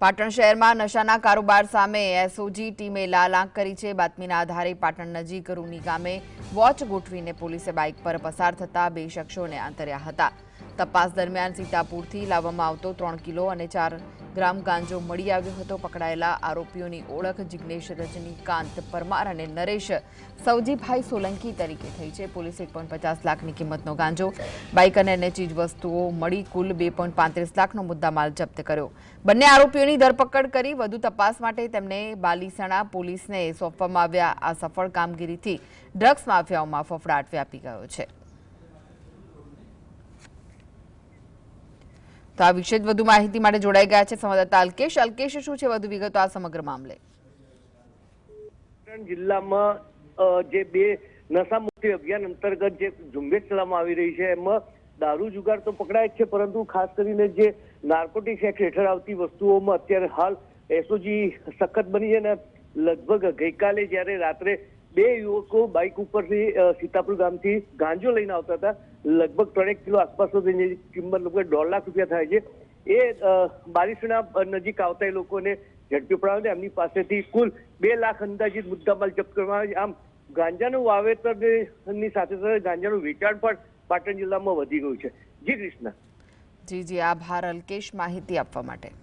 પાટણ શહેરમાં નશાના કારોબાર સામે એસઓજી ટીમે લાલ આંખ કરી છે। બાતમીના આધારે પાટણ નજીક રૂની ગામે વોચ ગોઠવીને પોલીસે બાઇક પર પસાર થતા બે શખ્સોને આંતર્યા હતા। તપાસ દરમિયાન સીતાપુરથી લાવવામાં આવતો 3 કિલો અને 4 ગ્રામ ગાંજો મળી આવ્યો હતો। પકડાયેલા આરોપીઓની ઓળખ જિગ્નેશ રજનીકાંત પરમાર અને નરેશ સવજીભાઈ સોલંકી તરીકે થઈ છે। પોલીસે 1.50 લાખની કિંમતનો ગાંજો, બાઇક અને અન્ય ચીજવસ્તુઓ મળી કુલ 2.35 લાખનો મુદ્દામાલ જપ્ત કર્યો। બંને આરોપીઓની ધરપકડ કરી વધુ તપાસ માટે તેમને બાલીસણા પોલીસને સોંપવામાં આવ્યા। આ સફળ કામગીરીથી ડ્રગ્સ માફિયાઓમાં ફફડાટ વ્યાપી ગયો છે। તો આ વિશે વધુ માહિતી માટે જોડાઈ ગયા છે સંવાદદાતા અલ્કેશ। અલ્કેશ, શું છે વધુ વિગતો આ સમગ્ર મામલે? જિલ્લામાં જે બે નશામુક્તિ અભિયાન અંતર્ગત જે ઝુંબેશ ચલાવવામાં આવી રહી છે એમાં દારૂ જુગાર તો પકડાય જ છે, પરંતુ ખાસ કરીને જે નાર્કોટિક્સ એક્ટ હેઠળ આવતી વસ્તુઓમાં અત્યારે હાલ એસઓજી સખત બની છે ને લગભગ ગઈકાલે જ્યારે રાત્રે બે યુવકો બાઇક ઉપરથી સીતાપુર ગામથી ગાંજો લઈને આવતા હતા। લગભગ 3 કિલો આસપાસ જેની કિંમત લગભગ 1.5 લાખ રૂપિયા થાય છે। એ બારીસણા નજીક આવતા એ લોકોને ઝડપી પડાવે એમની પાસેથી કુલ 2 લાખ અંદાજિત મુદ્દામાલ જપ્ત કરવામાં આવે છે। આમ ગાંજાનું વાવેતરની સાથે સાથે ગાંજાનું વેચાણ પણ પાટણ જિલ્લામાં વધી ગયું છે। જી કૃષ્ણ। જી, આભાર અલ્કેશ માહિતી આપવા માટે।